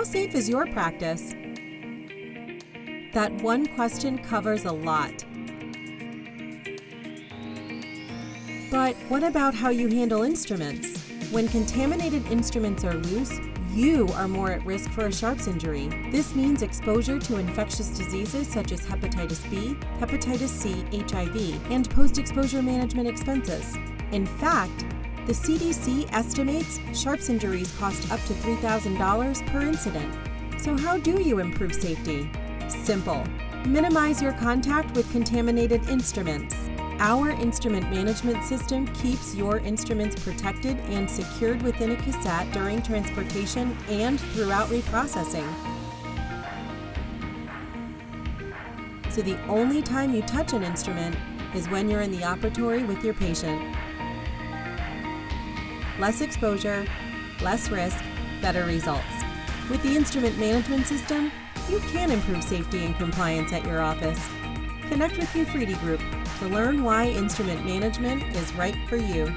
safe is your practice? That one question covers a lot. But what about how you handle instruments? When contaminated instruments are loose, you are more at risk for a Sharps injury. This means exposure to infectious diseases such as hepatitis B, hepatitis C, HIV, and post-exposure management expenses. In fact, the CDC estimates Sharps injuries cost up to $3,000 per incident. So how do you improve safety? Simple. Minimize your contact with contaminated instruments. Our instrument management system keeps your instruments protected and secured within a cassette during transportation and throughout reprocessing. So the only time you touch an instrument is when you're in the operatory with your patient. Less exposure, less risk, better results. With the instrument management system, you can improve safety and compliance at your office. Connect with Ufredi Group to learn why instrument management is right for you.